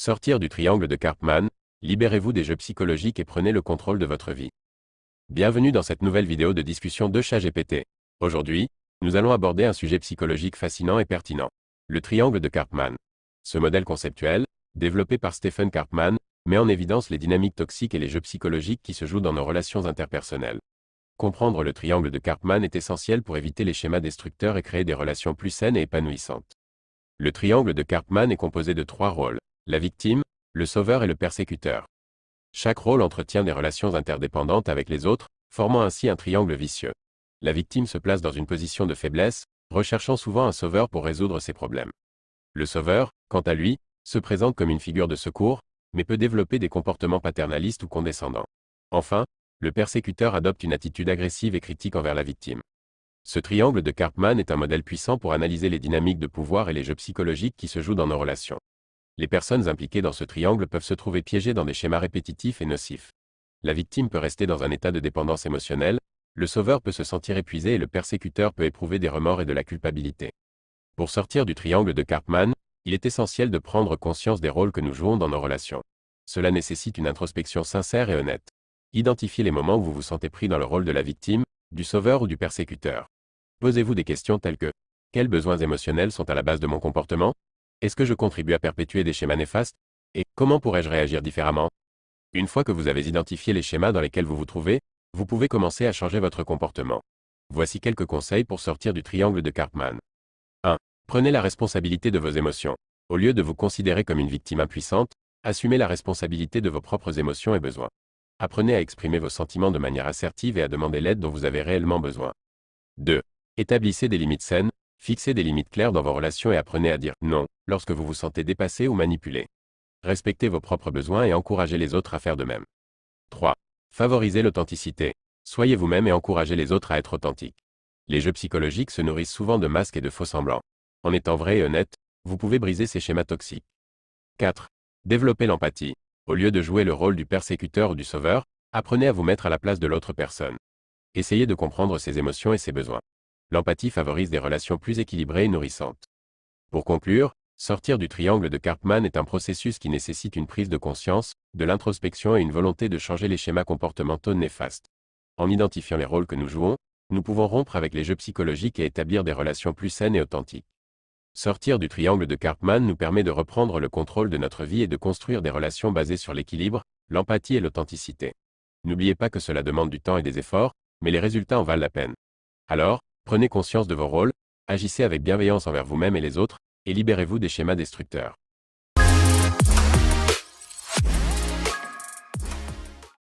Sortir du triangle de Karpman, libérez-vous des jeux psychologiques et prenez le contrôle de votre vie. Bienvenue dans cette nouvelle vidéo de discussion de ChatGPT. Aujourd'hui, nous allons aborder un sujet psychologique fascinant et pertinent. Le triangle de Karpman. Ce modèle conceptuel, développé par Stephen Karpman, met en évidence les dynamiques toxiques et les jeux psychologiques qui se jouent dans nos relations interpersonnelles. Comprendre le triangle de Karpman est essentiel pour éviter les schémas destructeurs et créer des relations plus saines et épanouissantes. Le triangle de Karpman est composé de 3 rôles: la victime, le sauveur et le persécuteur. Chaque rôle entretient des relations interdépendantes avec les autres, formant ainsi un triangle vicieux. La victime se place dans une position de faiblesse, recherchant souvent un sauveur pour résoudre ses problèmes. Le sauveur, quant à lui, se présente comme une figure de secours, mais peut développer des comportements paternalistes ou condescendants. Enfin, le persécuteur adopte une attitude agressive et critique envers la victime. Ce triangle de Karpman est un modèle puissant pour analyser les dynamiques de pouvoir et les jeux psychologiques qui se jouent dans nos relations. Les personnes impliquées dans ce triangle peuvent se trouver piégées dans des schémas répétitifs et nocifs. La victime peut rester dans un état de dépendance émotionnelle, le sauveur peut se sentir épuisé et le persécuteur peut éprouver des remords et de la culpabilité. Pour sortir du triangle de Karpman, il est essentiel de prendre conscience des rôles que nous jouons dans nos relations. Cela nécessite une introspection sincère et honnête. Identifiez les moments où vous vous sentez pris dans le rôle de la victime, du sauveur ou du persécuteur. Posez-vous des questions telles que: quels besoins émotionnels sont à la base de mon comportement? Est-ce que je contribue à perpétuer des schémas néfastes? Et comment pourrais-je réagir différemment? Une fois que vous avez identifié les schémas dans lesquels vous vous trouvez, vous pouvez commencer à changer votre comportement. Voici quelques conseils pour sortir du triangle de Karpman. 1. Prenez la responsabilité de vos émotions. Au lieu de vous considérer comme une victime impuissante, assumez la responsabilité de vos propres émotions et besoins. Apprenez à exprimer vos sentiments de manière assertive et à demander l'aide dont vous avez réellement besoin. 2. Établissez des limites saines. Fixez des limites claires dans vos relations et apprenez à dire non lorsque vous vous sentez dépassé ou manipulé. Respectez vos propres besoins et encouragez les autres à faire de même. 3. Favorisez l'authenticité. Soyez vous-même et encouragez les autres à être authentiques. Les jeux psychologiques se nourrissent souvent de masques et de faux-semblants. En étant vrai et honnête, vous pouvez briser ces schémas toxiques. 4. Développez l'empathie. Au lieu de jouer le rôle du persécuteur ou du sauveur, apprenez à vous mettre à la place de l'autre personne. Essayez de comprendre ses émotions et ses besoins. L'empathie favorise des relations plus équilibrées et nourrissantes. Pour conclure, sortir du triangle de Karpman est un processus qui nécessite une prise de conscience, de l'introspection et une volonté de changer les schémas comportementaux néfastes. En identifiant les rôles que nous jouons, nous pouvons rompre avec les jeux psychologiques et établir des relations plus saines et authentiques. Sortir du triangle de Karpman nous permet de reprendre le contrôle de notre vie et de construire des relations basées sur l'équilibre, l'empathie et l'authenticité. N'oubliez pas que cela demande du temps et des efforts, mais les résultats en valent la peine. Alors, prenez conscience de vos rôles, agissez avec bienveillance envers vous-même et les autres, et libérez-vous des schémas destructeurs.